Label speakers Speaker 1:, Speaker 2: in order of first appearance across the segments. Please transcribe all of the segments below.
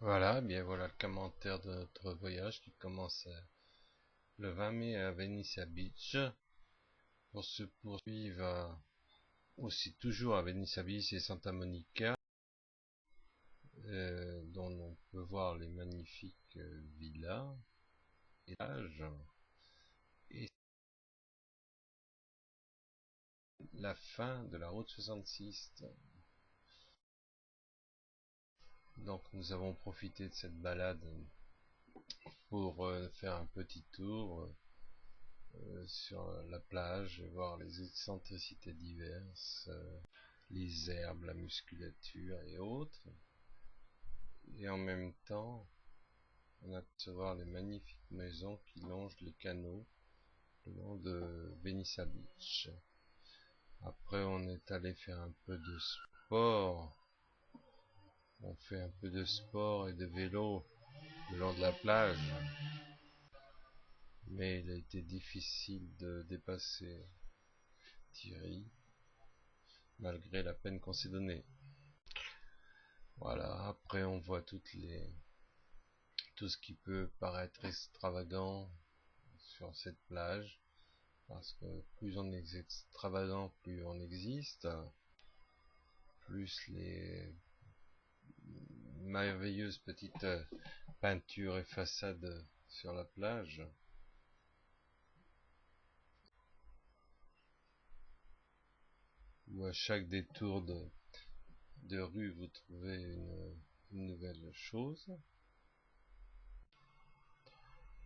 Speaker 1: Voilà, bien voilà le commentaire de notre voyage qui commence le 20 mai à Venice Beach pour se poursuivre aussi toujours à Venice Beach et Santa Monica, dont on peut voir les magnifiques villas et plages et la fin de la route 66. Donc nous avons profité de cette balade pour faire un petit tour sur la plage et voir les excentricités diverses, les herbes, la musculature et autres. Et en même temps, on a pu voir les magnifiques maisons qui longent les canaux le long de Venice Beach. Après, on est allé faire un peu de sport. On fait un peu de sport et de vélo le long de la plage. Mais il a été difficile de dépasser Thierry, malgré la peine qu'on s'est donnée. Voilà, après on voit tout ce qui peut paraître extravagant sur cette plage, parce que plus on est extravagant, plus on existe, plus les merveilleuses petites peintures et façades sur la plage, où à chaque détour de rue vous trouvez une nouvelle chose.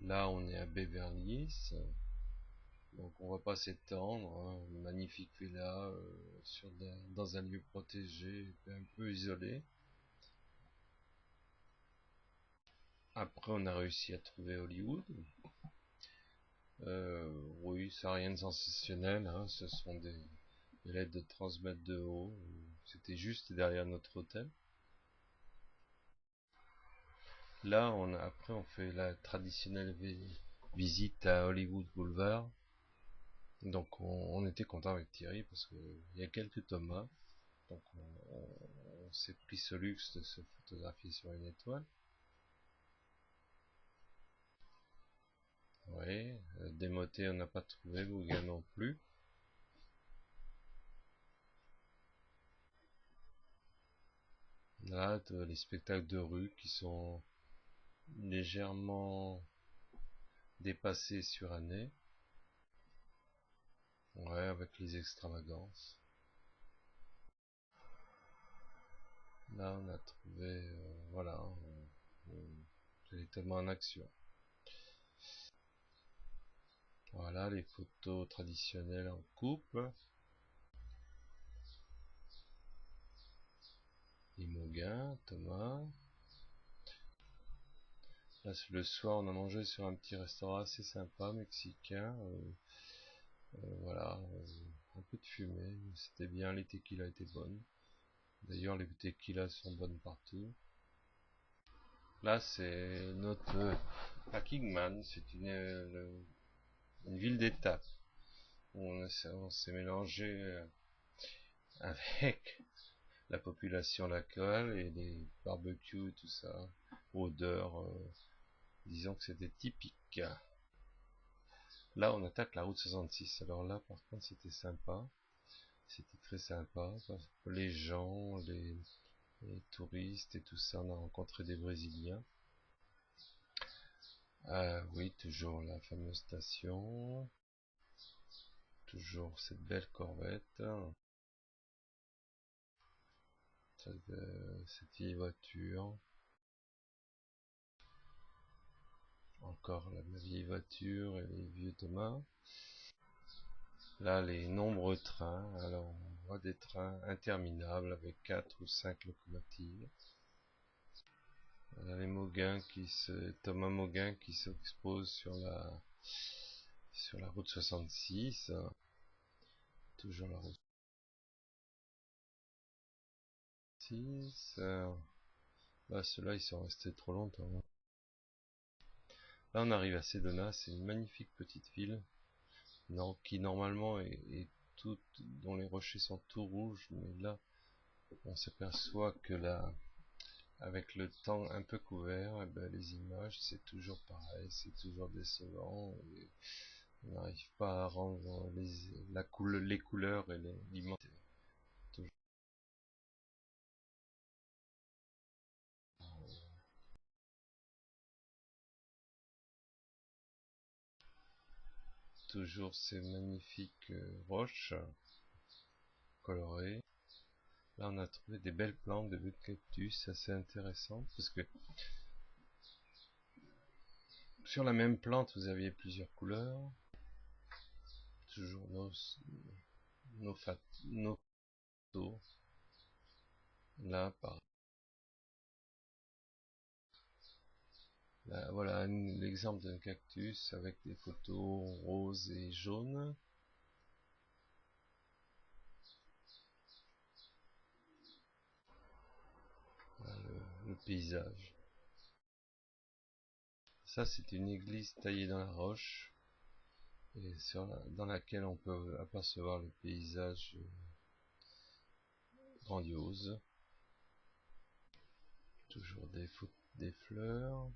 Speaker 1: Là on est à Beverly Hills, donc on va pas s'étendre, hein. Une magnifique villa dans un lieu protégé, un peu isolé. Après on a réussi à trouver Hollywood. Oui, ça n'a rien de sensationnel, hein. Ce sont des lettres de 30 mètres de haut. C'était juste derrière notre hôtel. Là, après, on fait la traditionnelle visite à Hollywood Boulevard. Donc, on était content avec Thierry parce qu'il y a quelques tomates. Donc, on s'est pris ce luxe de se photographier sur une étoile. Oui, Démoté, on n'a pas trouvé, Gauguin non plus. Là, les spectacles de rue qui sont légèrement dépassés surannés. Ouais, avec les extravagances. Là, on a trouvé, voilà, c'est tellement en action. Voilà, les photos traditionnelles en couple. Imogen, Thomas. Là, le soir, on a mangé sur un petit restaurant assez sympa, mexicain. Voilà, un peu de fumée, c'était bien, les tequilas étaient bonnes. D'ailleurs, les tequilas sont bonnes partout. Là, c'est notre à Kingman, c'est une ville d'étape. On s'est mélangé avec la population locale et les barbecues et tout ça. Odeur, disons que c'était typique. Là, on attaque la route 66. Alors là, par contre, c'était sympa. C'était très sympa. Parce que les gens, les touristes et tout ça, on a rencontré des Brésiliens. Oui, toujours la fameuse station. Toujours cette belle corvette. Cette vieille voiture. Encore la vieille voiture et les vieux Thomas. Là, les nombreux trains. Alors, on voit des trains interminables avec 4 ou 5 locomotives. Là, les Thomas Mauguin qui s'expose sur la route 66. Toujours la route 66. Là, ceux-là, ils sont restés trop longtemps. Là, on arrive à Sedona. C'est une magnifique petite ville. Non, qui normalement est toute, dont les rochers sont tout rouges, mais là, on s'aperçoit que avec le temps un peu couvert, et ben, les images c'est toujours pareil, c'est toujours décevant. Et on n'arrive pas à rendre les couleurs et l'immensité. Toujours, toujours ces magnifiques roches colorées. Là, on a trouvé des belles plantes, des belles cactus assez intéressantes parce que sur la même plante, vous aviez plusieurs couleurs. Toujours nos photos. Là, là, voilà l'exemple d'un cactus avec des photos roses et jaunes. Voilà le paysage. Ça, c'est une église taillée dans la roche et dans laquelle on peut apercevoir le paysage grandiose. Toujours des fleurs.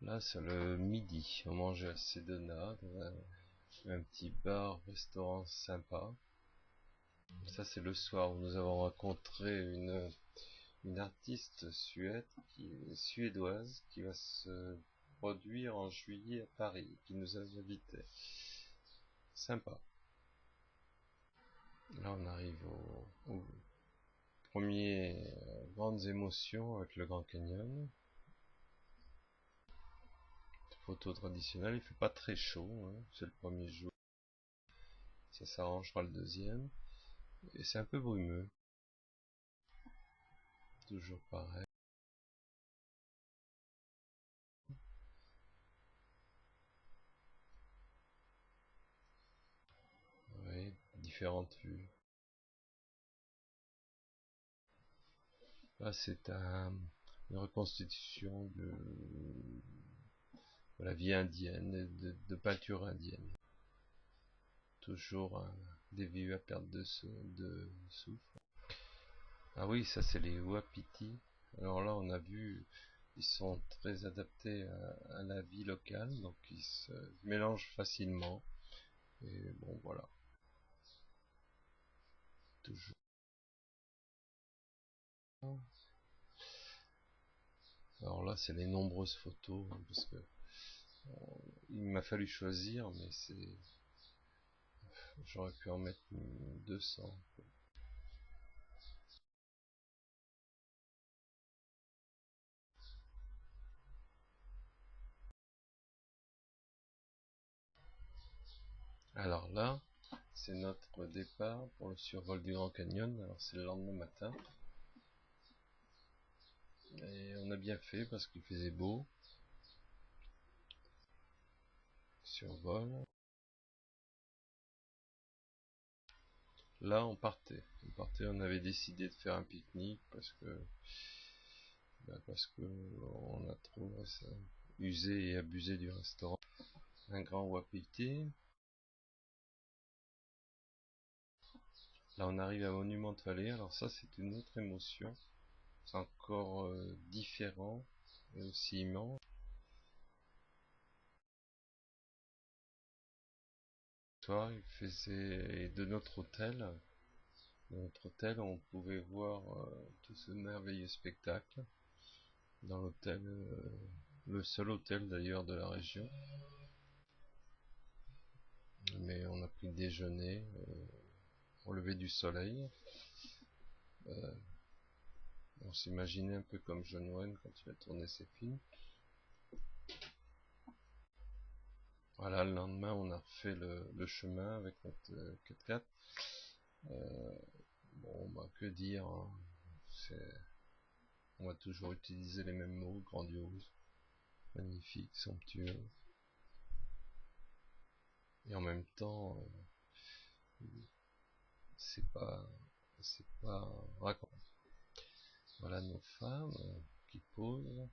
Speaker 1: Là, c'est le midi. On mangeait à Sedona, dans un petit bar-restaurant sympa. Ça, c'est le soir où nous avons rencontré une artiste suédoise qui va se produire en juillet à Paris, qui nous a invités. Sympa. Là, on arrive aux premières grandes émotions avec le Grand Canyon. Photo traditionnelle, il fait pas très chaud, hein. C'est le premier jour. Ça s'arrangera le deuxième. Et c'est un peu brumeux. Toujours pareil. Oui, différentes vues. Là, c'est une reconstitution de la vie indienne, de peinture indienne. Toujours des vues à perte de souffle. Ah oui, ça c'est les wapitis. Alors là, on a vu, ils sont très adaptés à la vie locale, donc ils se mélangent facilement. Et bon, voilà. Toujours. Alors là, c'est les nombreuses photos, hein, parce que il m'a fallu choisir, mais j'aurais pu en mettre 200. Alors là, c'est notre départ pour le survol du Grand Canyon. Alors c'est le lendemain matin. Et on a bien fait parce qu'il faisait beau. Survol. Là, on partait. On avait décidé de faire un pique-nique parce que on a trop usé et abusé du restaurant. Un grand wapiti. Là, on arrive à Monument Valley. Alors ça, c'est une autre émotion. C'est encore différent et aussi immense. Toi, il faisait de notre hôtel, on pouvait voir tout ce merveilleux spectacle dans l'hôtel, le seul hôtel d'ailleurs de la région. Mais on a pris le déjeuner au lever du soleil. Euh, on s'imaginait un peu comme John Wayne quand il a tourné ses films. Voilà, le lendemain, on a refait le chemin avec notre 4x4. Bon, bah, que dire, hein. On va toujours utiliser les mêmes mots: grandiose, magnifique, somptueux. Et en même temps, c'est pas, c'est pas raconte. Voilà nos femmes qui posent.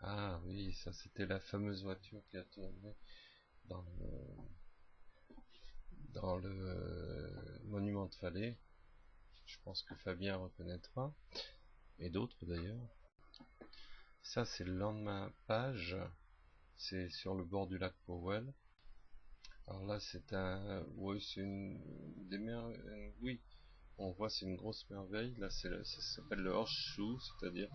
Speaker 1: Ah oui, ça c'était la fameuse voiture qui a tourné dans le monument de Fallait. Je pense que Fabien reconnaîtra, et d'autres d'ailleurs. Ça c'est le lendemain page, c'est sur le bord du lac Powell. Alors là c'est oui, c'est une des oui, on voit c'est une grosse merveille. Là ça s'appelle le horseshoe, c'est-à-dire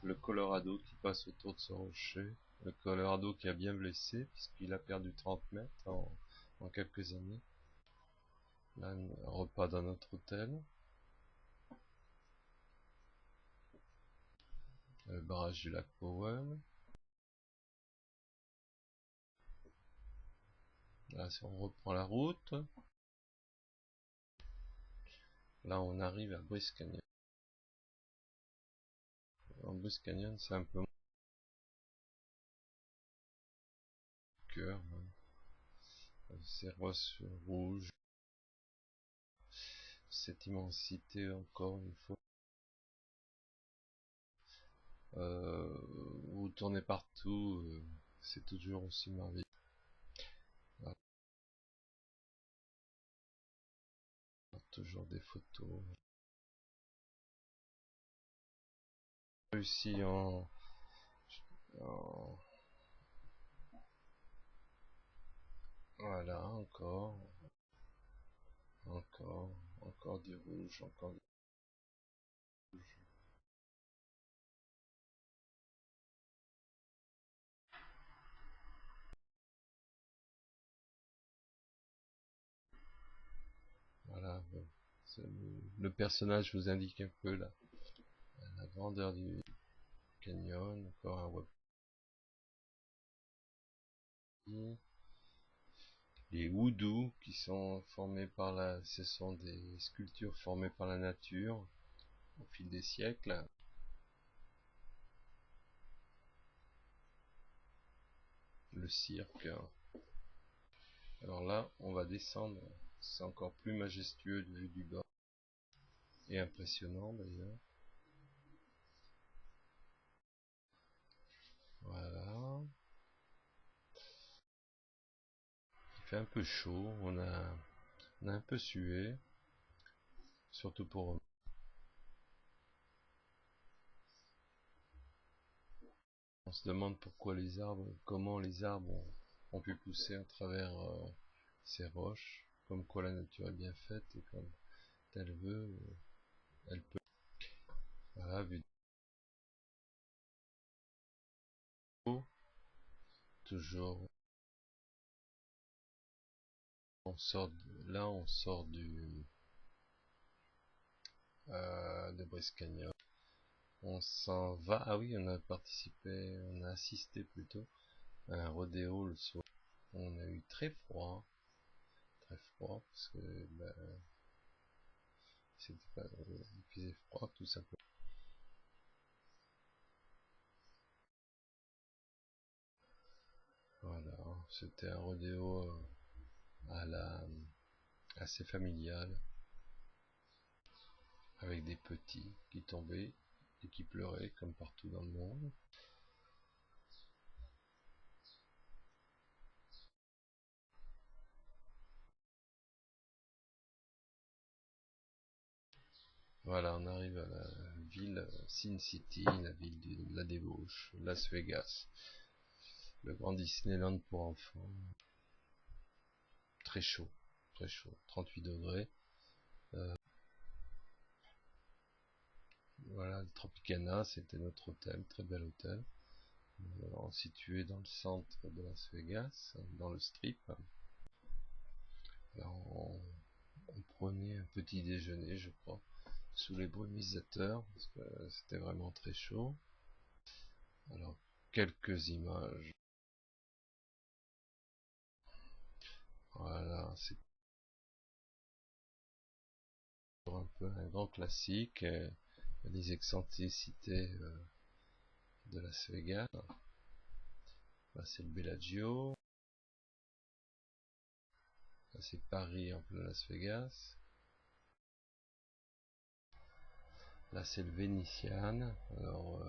Speaker 1: le Colorado qui passe autour de ce rocher. Le Colorado qui a bien blessé puisqu'il a perdu 30 mètres en quelques années. Là, un repas dans notre hôtel. Le barrage du lac Powell. Là, si on reprend la route, là on arrive à Bryce Canyon. En Bryce Canyon, c'est un peu moins cœur. Ces rosses rouges, cette immensité encore une fois. Vous tournez partout, c'est toujours aussi merveilleux. Voilà, toujours des photos. Réussi en... Voilà, encore du rouge, encore du rouge. Voilà, bon. Le personnage vous indique un peu la grandeur du canyon, encore un wapi. Les hoodoos qui sont formés ce sont des sculptures formées par la nature au fil des siècles. Le cirque. Alors là, on va descendre. C'est encore plus majestueux de vue du bas. Et impressionnant d'ailleurs. Voilà. Il fait un peu chaud. On a un peu sué. Surtout pour eux. On se demande comment les arbres ont pu pousser à travers ces roches. Comme quoi la nature est bien faite et comme elle veut, elle peut. Voilà, vu de haut, toujours. Là, on sort de Bryce Canyon. On s'en va. Ah oui, on a assisté plutôt à un rodéo le soir. On a eu très froid, parce que il faisait froid tout simplement. Voilà, c'était un rodéo à la assez familial, avec des petits qui tombaient et qui pleuraient comme partout dans le monde. Voilà, on arrive à la ville Sin City, la ville de la débauche, Las Vegas, le grand Disneyland pour enfants. Très chaud, très chaud, 38 degrés. Voilà, le Tropicana, c'était notre hôtel, très bel hôtel, situé dans le centre de Las Vegas, dans le Strip. Là, on prenait un petit déjeuner, je crois, sous les brumisateurs, parce que c'était vraiment très chaud. Alors, quelques images. Voilà, c'est un peu un grand classique. Les excentricités de Las Vegas. Là, c'est le Bellagio. Là, c'est Paris en plein Las Vegas. Là c'est le Venetian. Alors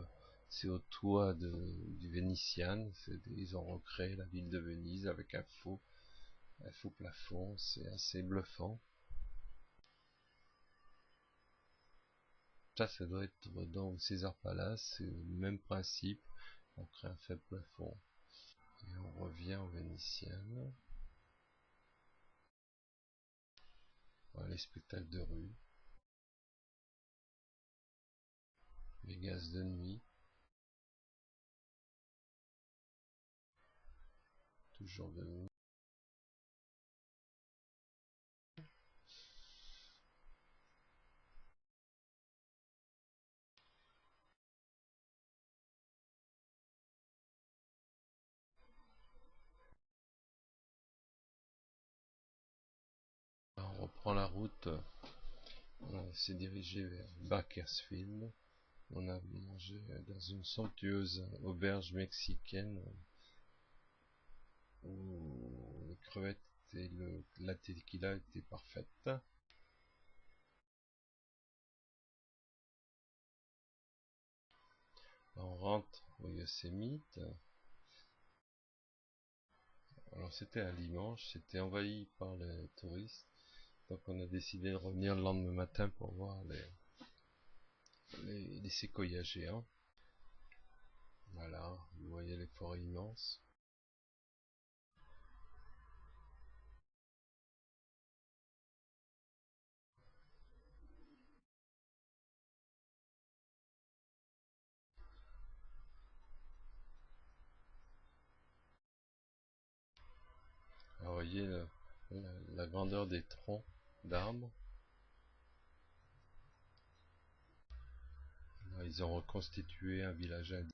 Speaker 1: c'est au toit du Venetian. Ils ont recréé la ville de Venise avec un faux plafond. C'est assez bluffant. Ça doit être dans le César Palace. C'est le même principe. On crée un faible plafond. Et on revient au Venetian. Voilà les spectacles de rue. Vegas de nuit. Toujours de nuit. Alors, on reprend la route. On s'est dirigé vers Bakersfield. On a mangé dans une somptueuse auberge mexicaine où les crevettes et la tequila étaient parfaites. On rentre au Yosemite. Alors c'était un dimanche, c'était envahi par les touristes. Donc on a décidé de revenir le lendemain matin pour voir les séquoias géants. Voilà, vous voyez les forêts immenses. Alors, vous voyez la grandeur des troncs d'arbres. Ils ont reconstitué un village indien.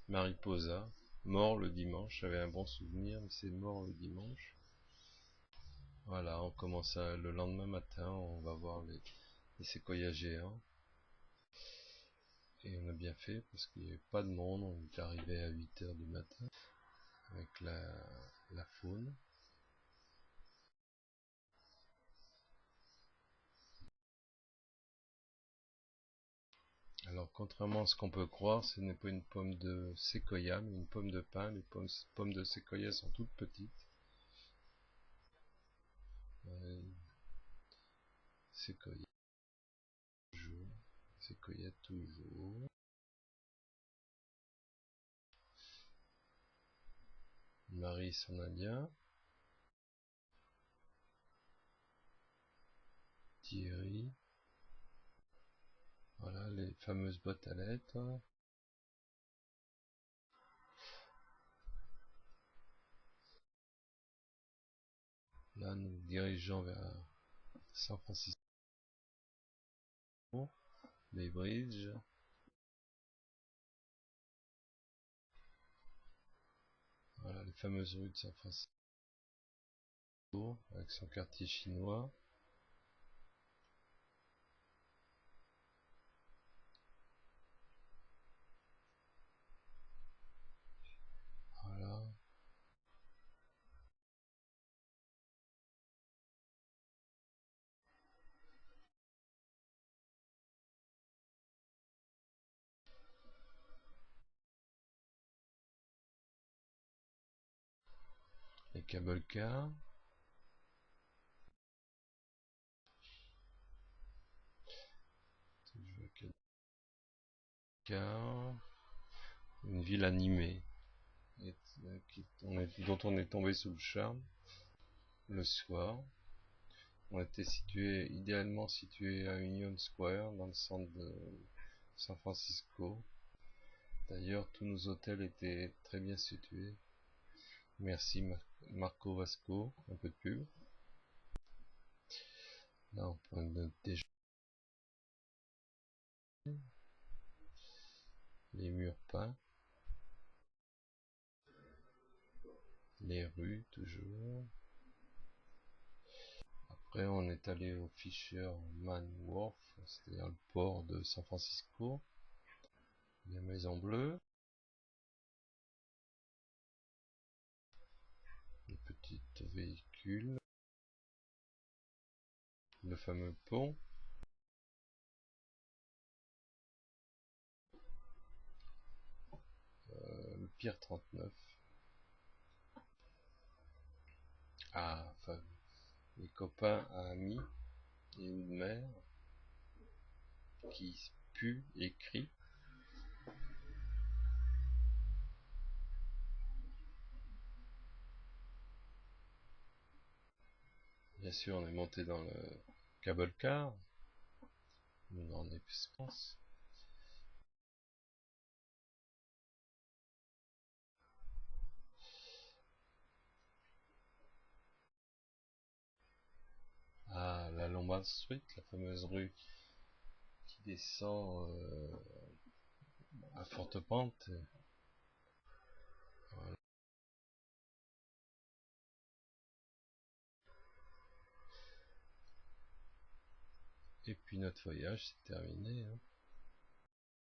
Speaker 1: Mariposa, mort le dimanche, j'avais un bon souvenir, mais c'est mort le dimanche. Voilà, on commence le lendemain matin, on va voir les séquoias géants. Et on a bien fait parce qu'il n'y avait pas de monde, on est arrivé à 8 heures du matin avec la faune. Alors contrairement à ce qu'on peut croire, ce n'est pas une pomme de séquoia, mais une pomme de pin. Les pommes de séquoia sont toutes petites. Euh, séquoia toujours, séquoia toujours. Marie son indien. Thierry. Voilà les fameuses boîtes à lettres. Là nous dirigeons vers San Francisco, les bridges. Voilà les fameuses rues de San Francisco avec son quartier chinois. Voilà. Les cable cars. Une ville animée dont on est tombé sous le charme le soir. On était idéalement situé à Union Square dans le centre de San Francisco. D'ailleurs tous nos hôtels étaient très bien situés. Merci Marco Vasco, un peu de pub. Là on prend notre déjeuner. Les murs peints, les rues toujours. Après on est allé au Fisherman Wharf, c'est-à-dire le port de San Francisco. Les maisons bleues, les petits véhicules, le fameux pont. Pier 39. Ah, enfin, les copains, amis et une mère qui pue et crie. Bien sûr, on est monté dans le cable car, on est pense. Ah, la Lombard Street, la fameuse rue qui descend à forte pente. Voilà. Et puis notre voyage c'est terminé. Hein.